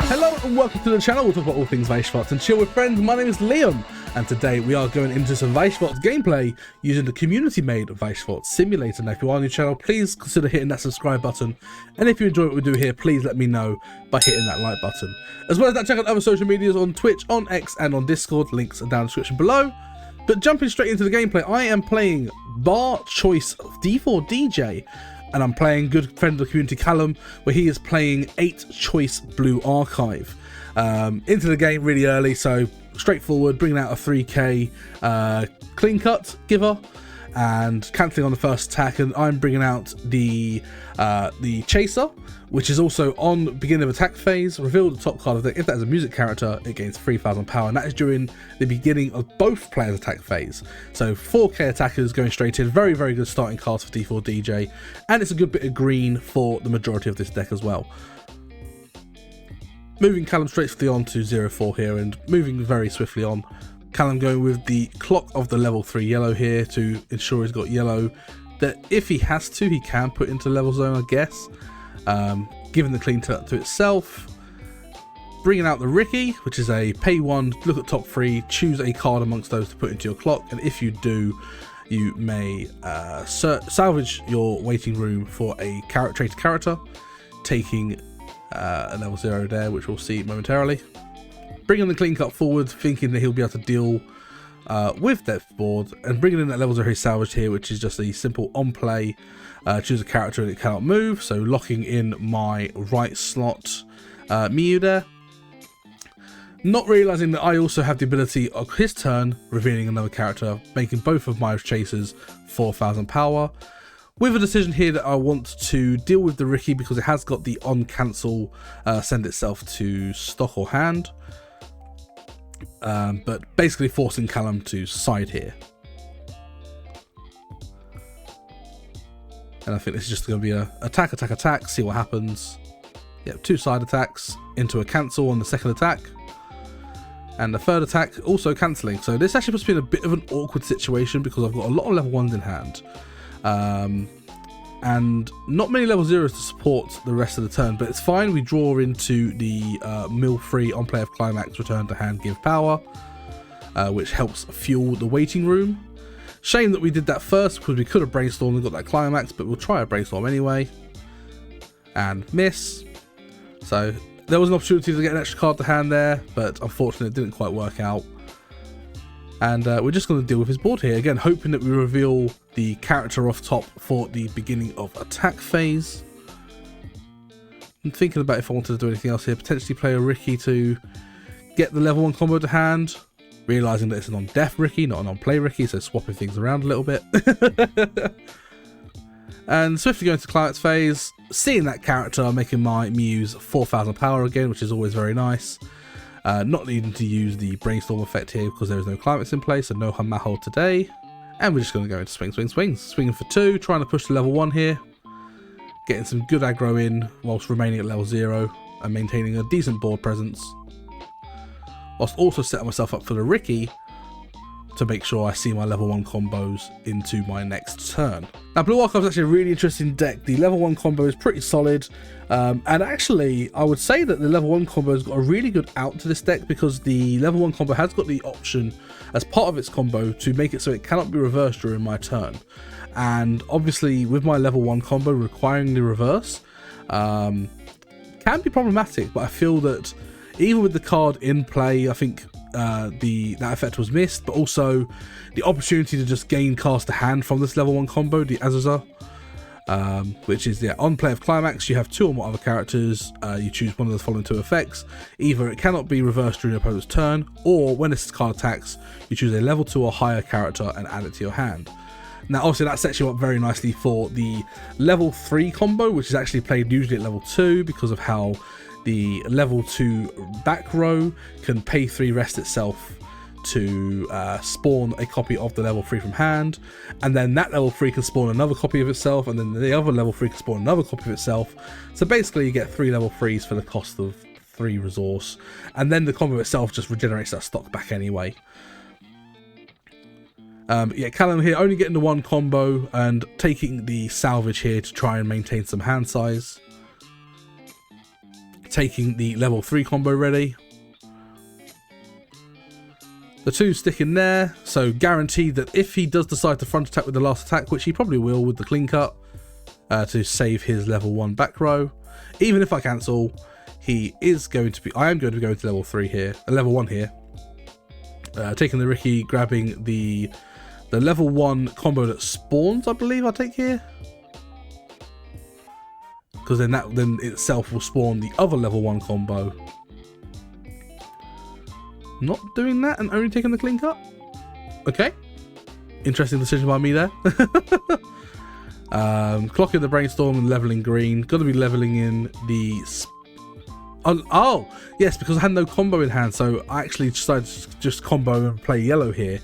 Hello and welcome to the channel. We'll talk about all things SCHWARZ and chill with friends. My name is Liam, and today we are going into some SCHWARZ gameplay using the community-made SCHWARZ simulator. Now, if you are on your channel, please consider hitting that subscribe button, and if you enjoy what we do here, please let me know by hitting that like button. As well as that, check out other social medias on Twitch, on X, and on Discord. Links are down in the description below. But jumping straight into the gameplay, I am playing Bar Choice D4DJ. And I'm playing good friend of the community, Caelum, where he is playing 8 Choice Blue Archive. Into the game really early, so straightforward, bringing out a 3k clean cut giver and cancelling on the first attack, and I'm bringing out the Chaser, which is also on beginning of attack phase. Reveal the top card of the deck. If that is a music character, it gains 3000 power, and that is during the beginning of both players' attack phase. So 4k attackers going straight in. Very, very good starting cards for D4DJ, and it's a good bit of green for the majority of this deck as well. Moving Caelum straight on to 0-4 here, and moving very swiftly on. Caelum going with the clock of the level 3 yellow here to ensure he's got yellow that if he has to, he can put into level zone, I guess. Giving the clean to itself. Bringing out the Ricky, which is a pay 1, look at top 3, choose a card amongst those to put into your clock, and if you do, you may salvage your waiting room for a traded character, taking a level 0 there, which we'll see momentarily. Bringing the clean cut forward, thinking that he'll be able to deal with depth board, and bringing in that level 0 salvage here, which is just a simple on play, choose a character and it cannot move, so locking in my right slot Miu there. Not realising that I also have the ability of his turn, revealing another character, making both of my chasers 4000 power. With a decision here that I want to deal with the Ricky because it has got the on cancel, send itself to stock or hand. But basically forcing Caelum to side here. And I think this is just going to be a attack, see what happens. Yep, 2 side attacks into a cancel on the second attack. And the third attack also cancelling. So this actually puts me in a bit of an awkward situation because I've got a lot of level 1s in hand. And not many level 0s to support the rest of the turn, but it's fine. We draw into the mill free on play of climax, return to hand, give power, which helps fuel the waiting room. Shame that we did that first because we could have brainstormed and got that climax, but we'll try a brainstorm anyway. And miss. So there was an opportunity to get an extra card to hand there, but unfortunately it didn't quite work out. And we're just going to deal with his board here. Again, hoping that we reveal the character off top for the beginning of attack phase. I'm thinking about if I wanted to do anything else here. Potentially play a Ricky to get the level 1 combo to hand. Realising that it's an on-death Ricky, not an on-play Ricky, so swapping things around a little bit. And swiftly going to climax phase. Seeing that character, making my Muse 4000 power again, which is always very nice. Not needing to use the brainstorm effect here because there is no climax in place, so no Hamaho today. And we're just going to go into swings. Swinging for 2, trying to push to level 1 here. Getting some good aggro in whilst remaining at level 0 and maintaining a decent board presence. Whilst also setting myself up for the Ricky to make sure I see my level 1 combos into my next turn. Now, Blue Archive is actually a really interesting deck. The level 1 combo is pretty solid. And actually, I would say that the level 1 combo has got a really good out to this deck because the level 1 combo has got the option as part of its combo to make it so it cannot be reversed during my turn. And obviously, with my level 1 combo requiring the reverse, can be problematic, but I feel that even with the card in play, I think that effect was missed, but also the opportunity to just gain cast a hand from this level 1 combo, the Azazel, which is on play of climax, you have 2 or more other characters, you choose one of the following 2 effects. Either it cannot be reversed during your opponent's turn, or when this card attacks, you choose a level 2 or higher character and add it to your hand. Now obviously that sets you up very nicely for the level 3 combo, which is actually played usually at level 2 because of how the level 2 back row can pay 3 rest itself to spawn a copy of the level 3 from hand, and then that level 3 can spawn another copy of itself, and then the other level 3 can spawn another copy of itself. So basically you get 3 level 3s for the cost of 3 resource, and then the combo itself just regenerates that stock back anyway. Yeah, Caelum here only getting the 1 combo and taking the salvage here to try and maintain some hand size. taking the level 3 combo ready. The 2 stick in there, so guaranteed that if he does decide to front attack with the last attack, which he probably will with the clean cut, to save his level 1 back row, even if I cancel, I am going to be going to level 3 here, level 1 here, taking the Ricky, grabbing the level 1 combo that spawns, I believe I'll take here, because then that itself will spawn the other level 1 combo. Not doing that and only taking the clean cut. Okay, interesting decision by me there. Clocking the brainstorm and leveling green. Got to be leveling in the oh yes, because I had no combo in hand, so I actually decided to just combo and play yellow here,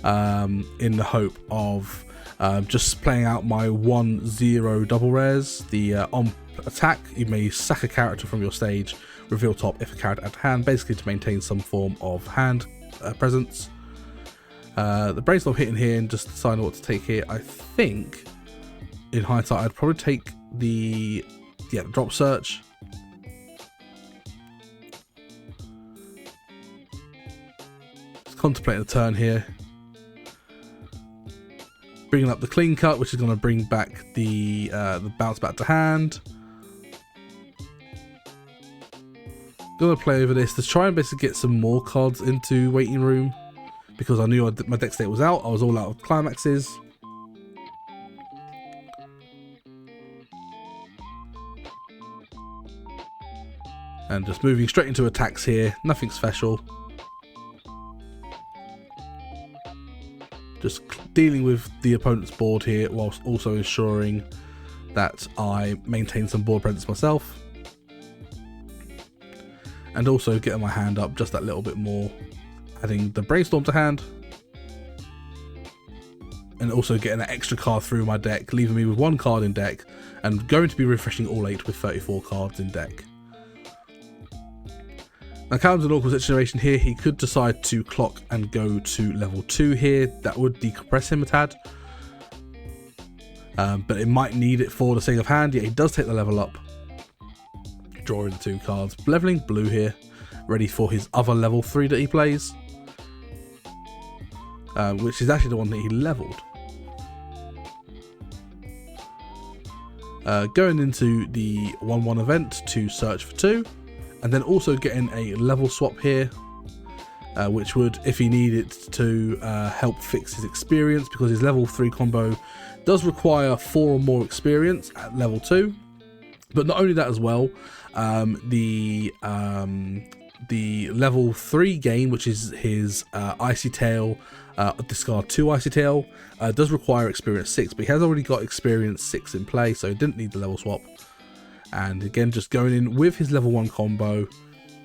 in the hope of just playing out my 1-0 double rares. The on attack, you may sack a character from your stage, reveal top if a character at hand, basically to maintain some form of hand presence. The brainstorm hitting here and just deciding what to take here. I think in hindsight I'd probably take the drop search. Just contemplating a turn here. Bringing up the clean cut, which is going to bring back the bounce back to hand. Gonna play over this to try and basically get some more cards into waiting room, because I knew my deck state was out. I was all out of climaxes. And just moving straight into attacks here, nothing special. Just dealing with the opponent's board here, whilst also ensuring that I maintain some board presence myself. And also getting my hand up just that little bit more, adding the brainstorm to hand. And also getting an extra card through my deck, leaving me with 1 card in deck, and going to be refreshing all 8 with 34 cards in deck. Now Caelum's an awkward situation here. He could decide to clock and go to level 2 here. That would decompress him a tad. But it might need it for the sake of hand. Yeah, he does take the level up. Drawing the 2 cards. Leveling blue here. Ready for his other level 3 that he plays. Which is actually the one that he leveled. Going into the 1-1 event to search for 2. And then also getting a level swap here, which would, if he needed to, help fix his experience, because his level 3 combo does require 4 or more experience at level 2. But not only that as well, the level 3 game, which is his Icy Tail, discard 2 Icy Tail, does require experience 6, but he has already got experience 6 in play, so he didn't need the level swap. And again, just going in with his level 1 combo,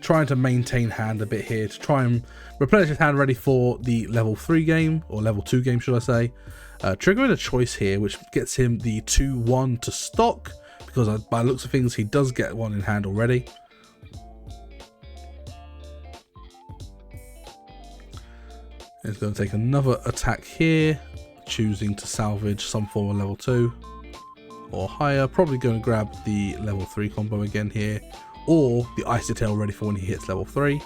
trying to maintain hand a bit here to try and replenish his hand ready for the level 3 game, or level 2 game should I say. Triggering a choice here, which gets him the 2-1 to stock, because by the looks of things he does get 1 in hand already. He's going to take another attack here, choosing to salvage some form of level 2. Or higher, probably going to grab the level 3 combo again here, or the Icy Tail ready for when he hits level 3.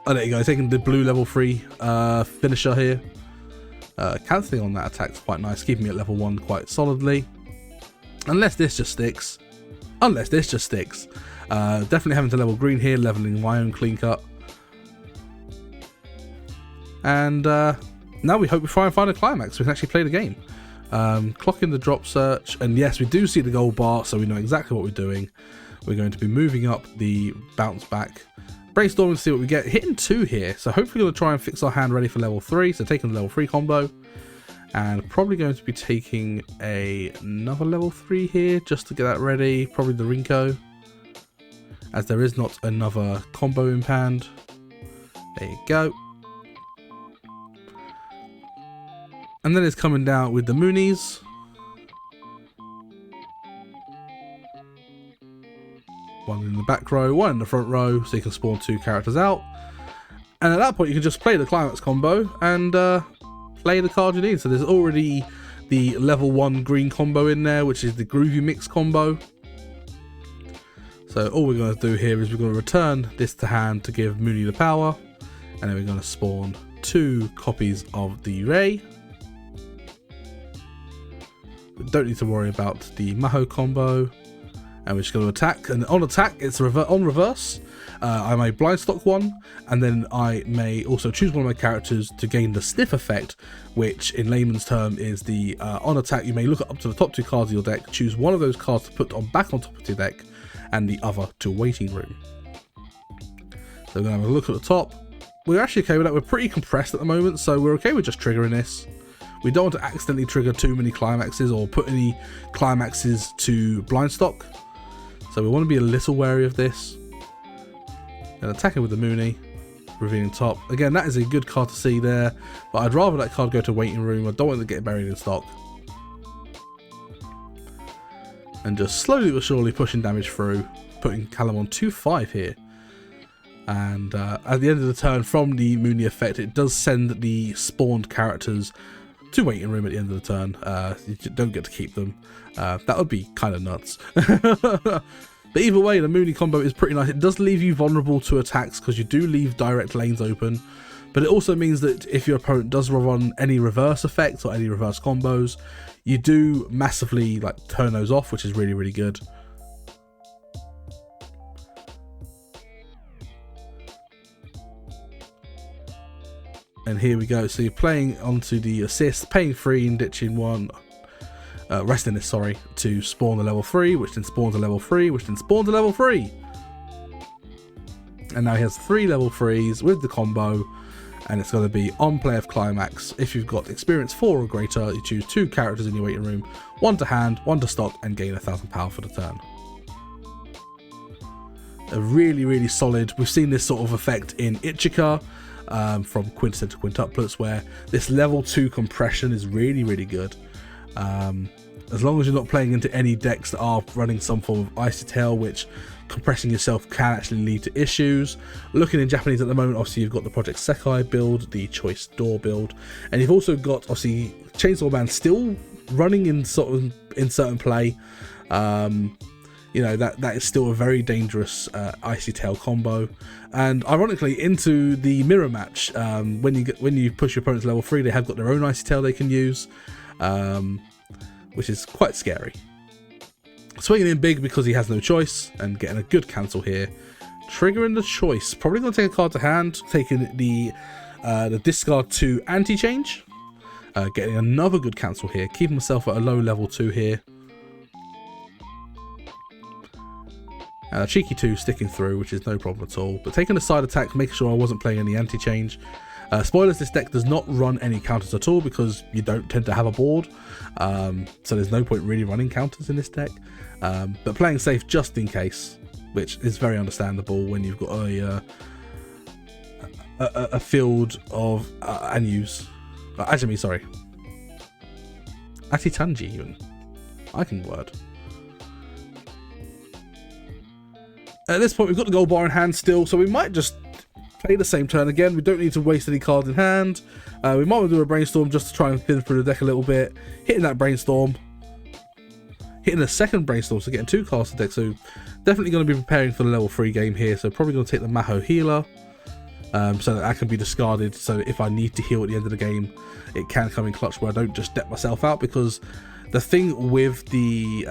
Oh, there you go, taking the blue level 3 finisher here. Cancelling on that attack is quite nice, keeping me at level 1 quite solidly. Unless this just sticks. Definitely having to level green here, leveling my own clean cut. And now we hope we try and find a climax so we can actually play the game. Clocking the drop search, and yes, we do see the gold bar, so we know exactly what we're doing. We're going to be moving up the bounce back, brainstorming to see what we get. Hitting 2 here, so hopefully we're going to try and fix our hand ready for level 3, so taking the level 3 combo. And probably going to be taking another level 3 here just to get that ready, probably the Rinko, as there is not another combo in hand. There you go. And then it's coming down with the Moonies. One in the back row, one in the front row, so you can spawn 2 characters out. And at that point, you can just play the climax combo and play the card you need. So there's already the level 1 green combo in there, which is the Groovy Mix combo. So all we're going to do here is we're going to return this to hand to give Mooney the power, and then we're going to spawn 2 copies of the Ray. We don't need to worry about the Maho combo, and we're just going to attack. And on attack, it's on reverse. I may blind stock one, and then I may also choose one of my characters to gain the sniff effect, which in layman's term is the on attack you may look up to the top 2 cards of your deck, choose one of those cards to put back on top of your deck, and the other to waiting room. So we're going to have a look at the top. We're actually okay with that. We're pretty compressed at the moment, so we're okay with just triggering this. We don't want to accidentally trigger too many climaxes or put any climaxes to blind stock, so we want to be a little wary of this. And attacking with the Mooney, revealing top. Again, that is a good card to see there, but I'd rather that card go to waiting room. I don't want it to get buried in stock. And just slowly but surely pushing damage through, putting Caelum on 2-5 here. And at the end of the turn, from the Mooney effect, it does send the spawned characters to waiting room at the end of the turn. You don't get to keep them. That would be kind of nuts. But either way, the Mooney combo is pretty nice. It does leave you vulnerable to attacks because you do leave direct lanes open, but it also means that if your opponent does run any reverse effects or any reverse combos, you do massively like turn those off, which is really, really good. And here we go. So you're playing onto the assist, paying 3 and ditching 1. Resting this, sorry, to spawn the level 3, which then spawns a level 3, which then spawns a level 3. And now he has 3 level 3s with the combo, and it's going to be on play of climax. If you've got experience 4 or greater, you choose 2 characters in your waiting room, 1 to hand, 1 to stock, and gain 1,000 power for the turn. A really, really solid. We've seen this sort of effect in Ichika from quintet to quintuplets, where this level 2 compression is really, really good. As long as you're not playing into any decks that are running some form of Icy Tail, which compressing yourself can actually lead to issues. Looking in Japanese at the moment, obviously you've got the Project Sekai build, the Choice Door build, and you've also got obviously Chainsaw Man still running in certain play. You know, that is still a very dangerous Icy Tail combo. And ironically, into the mirror match, when you push your opponent's level 3, they have got their own Icy Tail they can use. Which is quite scary. Swinging in big because he has no choice and getting a good cancel here. Triggering the choice. Probably going to take a card to hand, taking the discard to anti-change. Getting another good cancel here. Keeping myself at a low level 2 here. And a cheeky 2 sticking through, which is no problem at all. But taking a side attack, making sure I wasn't playing any anti-change. Spoilers, this deck does not run any counters at all because you don't tend to have a board, so there's no point really running counters in this deck, but playing safe just in case, which is very understandable when you've got a field of Anyus, Ajami, sorry, Atitanji even, I can word. At this point we've got the gold bar in hand still, so we might just play the same turn again. We don't need to waste any cards in hand. We might want to do a brainstorm just to try and thin through the deck a little bit. Hitting that brainstorm. Hitting a second brainstorm, so getting 2 cards to deck. So definitely going to be preparing for the level 3 game here. So probably going to take the Maho healer. So that can be discarded. So if I need to heal at the end of the game, it can come in clutch where I don't just deck myself out. Because the thing with the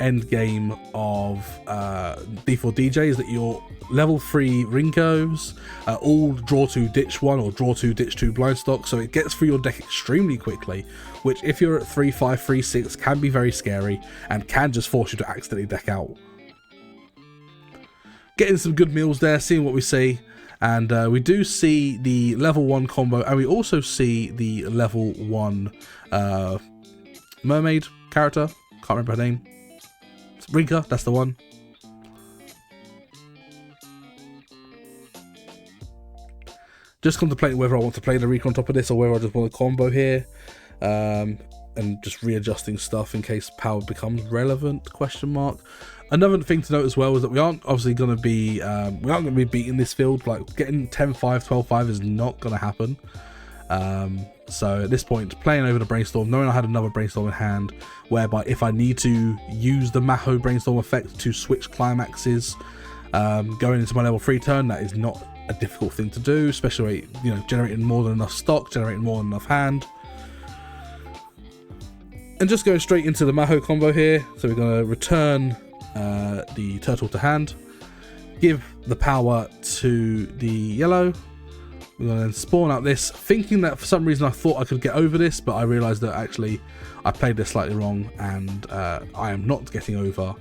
end game of D4DJ is that your level 3 Rinkos all draw 2 ditch 1 or draw 2 ditch 2 blind stock, so it gets through your deck extremely quickly, which if you're at 3-5, 3-6 can be very scary and can just force you to accidentally deck out. Getting some good meals there, seeing what we see, and we do see the level 1 combo, and we also see the level 1 mermaid character, can't remember her name, Rinka, that's the one. Just contemplating whether I want to play the Recon on top of this or whether I just want a combo here, and just readjusting stuff in case power becomes relevant, question mark. Another thing to note as well is that we aren't obviously going to be beating this field. Like getting 10-5, 12-5 is not going to happen. So at this point, playing over the Brainstorm, knowing I had another Brainstorm in hand, whereby if I need to use the Maho Brainstorm effect to switch climaxes going into my level 3 turn, that is not a difficult thing to do, especially, you know, generating more than enough stock, generating more than enough hand. And just going straight into the Maho combo here. So we're going to return the turtle to hand, give the power to the yellow. We're going to then spawn out this, thinking that for some reason I thought I could get over this, but I realised that actually I played this slightly wrong, and I am not getting over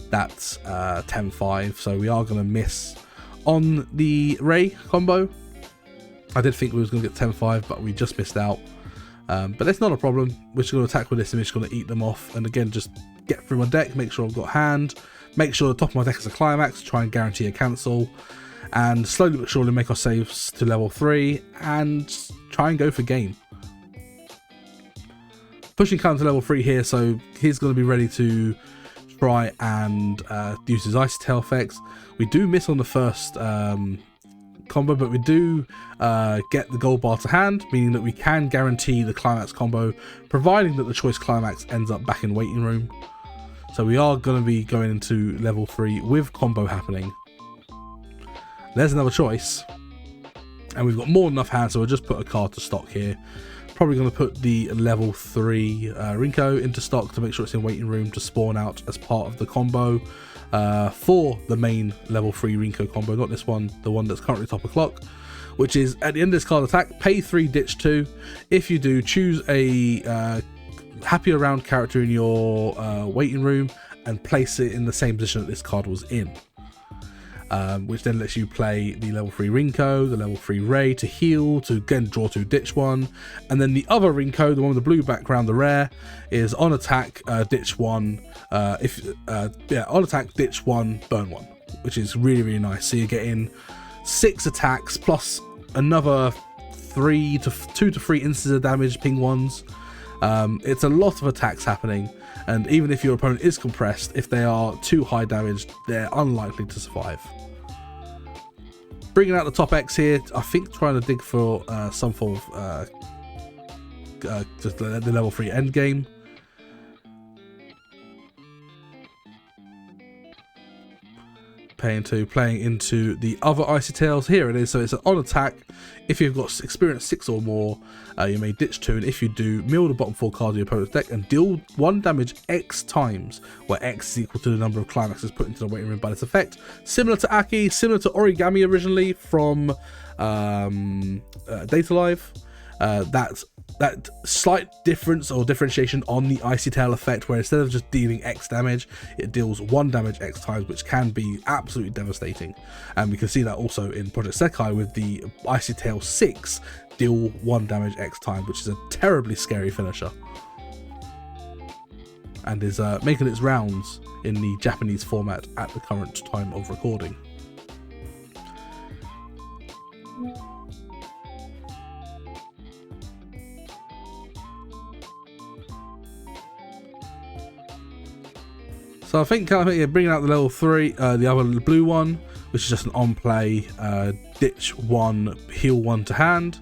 that 10-5. So we are going to miss on the Ray combo. I did think we was going to get 10-5, but we just missed out. But that's not a problem. We're just going to attack with this, and we're just going to eat them off. And again, just get through my deck, make sure I've got hand, make sure the top of my deck is a climax, try and guarantee a cancel, and slowly but surely make our saves to level 3 and try and go for game. Pushing Caelum to level 3 here, so he's going to be ready to try and use his Icy Tail effects. We do miss on the first combo, but we do get the gold bar to hand, meaning that we can guarantee the climax combo, providing that the choice climax ends up back in waiting room. So we are going to be going into level 3 with combo happening. There's another choice, and we've got more than enough hand, so we'll just put a card to stock here. Probably going to put the level 3 Rinko into stock to make sure it's in waiting room to spawn out as part of the combo for the main level 3 Rinko combo, not this one, the one that's currently top of clock, which is at the end of this card attack, pay 3, ditch 2. If you do, choose a happy around character in your waiting room and place it in the same position that this card was in. Which then lets you play the level 3 Rinko, the level 3 Ray to heal, to again draw 2, ditch 1, and then the other Rinko, the one with the blue background, the rare, is on attack, ditch 1, on attack, ditch 1, burn 1, which is really, really nice. So you're getting 6 attacks plus another 2 to 3 instances of damage, ping 1s. It's a lot of attacks happening, and even if your opponent is compressed, if they are too high damage, they're unlikely to survive. Bringing out the top X here, I think trying to dig for some form of just the level 3 end game. Playing into the other Icy Tails. Here it is. So it's an on attack. If you've got experience 6 or more, you may ditch 2, and if you do, mill the bottom 4 cards of your opponent's deck and deal 1 damage X times, where X is equal to the number of climaxes put into the waiting room by this effect. Similar to Aki, similar to Origami originally from Data Live. That slight difference or differentiation on the Icy Tail effect, where instead of just dealing X damage, it deals 1 damage X times, which can be absolutely devastating. And we can see that also in Project Sekai with the Icy Tail 6, deal 1 damage X times, which is a terribly scary finisher. And is making its rounds in the Japanese format at the current time of recording. So I think bringing out the level 3, the other blue one, which is just an on-play, ditch 1, heal 1 to hand,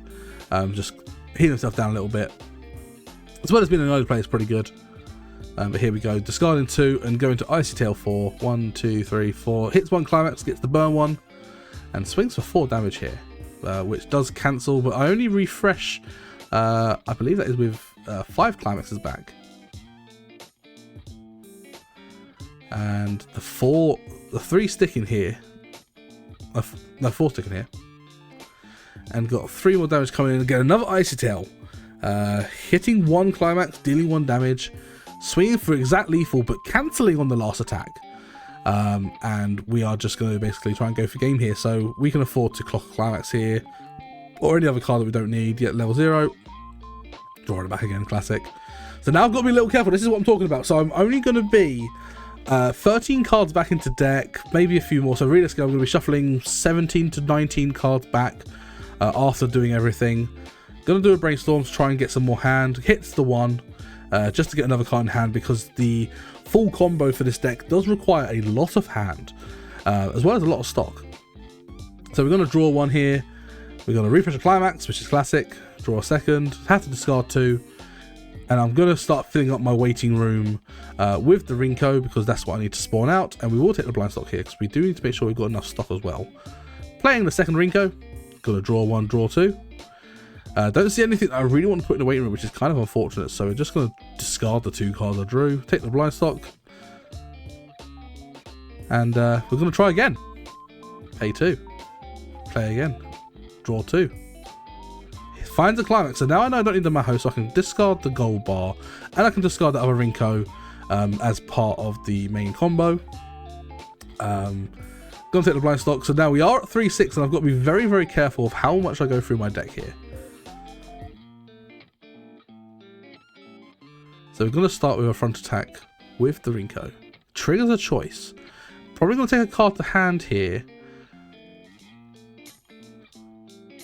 just heal himself down a little bit. As well as being an early play is pretty good. But here we go, discarding 2 and going to Icy Tail 4, 1, 2, 3, 4, hits 1 climax, gets the burn 1, and swings for 4 damage here, which does cancel, but I only refresh, I believe that is with 5 climaxes back. And the 3 sticking here, no, 4 sticking here, and got 3 more damage coming in and get another Icy Tail, hitting 1 climax, dealing 1 damage, swinging for exact lethal but cancelling on the last attack, and we are just going to basically try and go for game here. So we can afford to clock a climax here, or any other card that we don't need yet. Level 0, drawing it back again, classic. So now I've got to be a little careful. This is what I'm talking about. So I'm only going to be 13 cards back into deck, maybe a few more. So realistically, I'm going to be shuffling 17 to 19 cards back after doing everything. Going to do a brainstorm to try and get some more hand. Hits the 1 just to get another card in hand, because the full combo for this deck does require a lot of hand, as well as a lot of stock. So we're going to draw one here. We're going to refresh a climax, which is classic. Draw a second. Have to discard 2. And I'm going to start filling up my waiting room with the Rinko, because that's what I need to spawn out. And we will take the blind stock here, because we do need to make sure we've got enough stock as well. Playing the second Rinko. Going to draw 1, draw 2. Don't see anything that I really want to put in the waiting room, which is kind of unfortunate. So we're just going to discard the 2 cards I drew. Take the blind stock. And we're going to try again. Pay 2. Play again. Draw 2. Finds a climax. So now I know I don't need the Maho, so I can discard the gold bar, and I can discard the other Rinko as part of the main combo. Gonna take the blind stock. So now we are at 3-6, and I've got to be very, very careful of how much I go through my deck here. So we're going to start with a front attack with the Rinko. Triggers a choice. Probably going to take a card to hand here.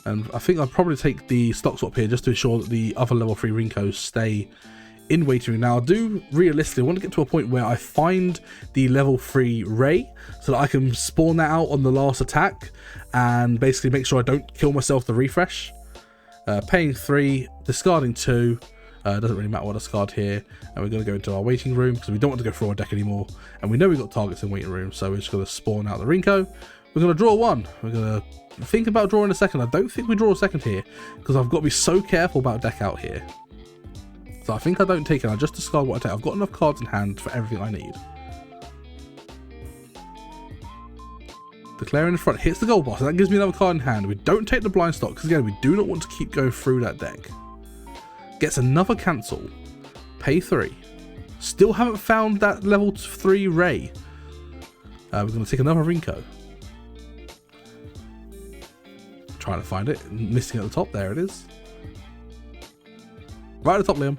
And I think I'll probably take the stock swap here just to ensure that the other level 3 Rinkos stay in waiting room. Now I do realistically want to get to a point where I find the level 3 Ray so that I can spawn that out on the last attack and basically make sure I don't kill myself to refresh. Paying 3, discarding 2. Doesn't really matter what I discard here. And we're going to go into our waiting room because we don't want to go through our deck anymore. And we know we've got targets in waiting room, so we're just going to spawn out the Rinko. We're going to draw 1. We're going to think about drawing a second. I don't think we draw a second here because I've got to be so careful about deck out here. So I think I don't take it. I just discard what I take. I've got enough cards in hand for everything I need. Declaring in front hits the gold bar, so that gives me another card in hand. We don't take the blind stock because again we do not want to keep going through that deck. Gets another cancel. Pay 3. Still haven't found that level 3 Ray. We're going to take another Rinko. Trying to find it, missing at the top. There it is, right at the top, Liam.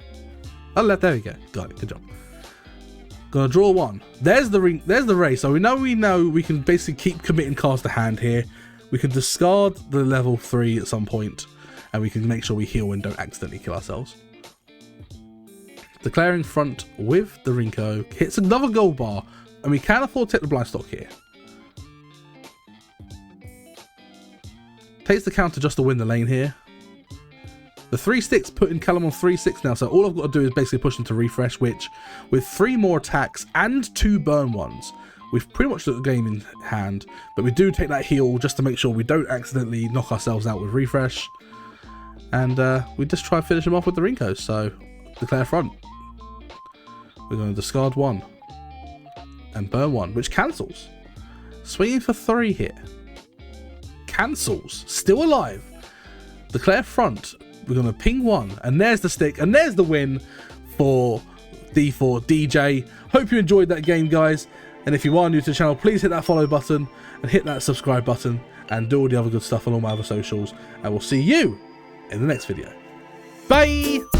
Oh, left. There we go. Got it. Good job. Gonna draw 1. There's the ring. There's the Ray. So we know we can basically keep committing cards to hand here. We can discard the level 3 at some point, and we can make sure we heal and don't accidentally kill ourselves. Declaring front with the Rinko hits another gold bar, and we can afford to take the blind stock here. Takes the counter just to win the lane here. The 3 sticks put in Caelum on 3-6 now, so all I've got to do is basically push him to refresh, which with 3 more attacks and 2 burn ones, we've pretty much got the game in hand, but we do take that heal just to make sure we don't accidentally knock ourselves out with refresh. And we just try and finish him off with the Rinkos, so declare front. We're going to discard 1 and burn 1, which cancels. Swinging for 3 here. Cancels. Still alive. Declare front. We're going to ping 1, and there's the stick, and there's the win for D4DJ. Hope you enjoyed that game, guys, and if you are new to the channel, please hit that follow button and hit that subscribe button and do all the other good stuff on all my other socials, and we'll see you in the next video. Bye.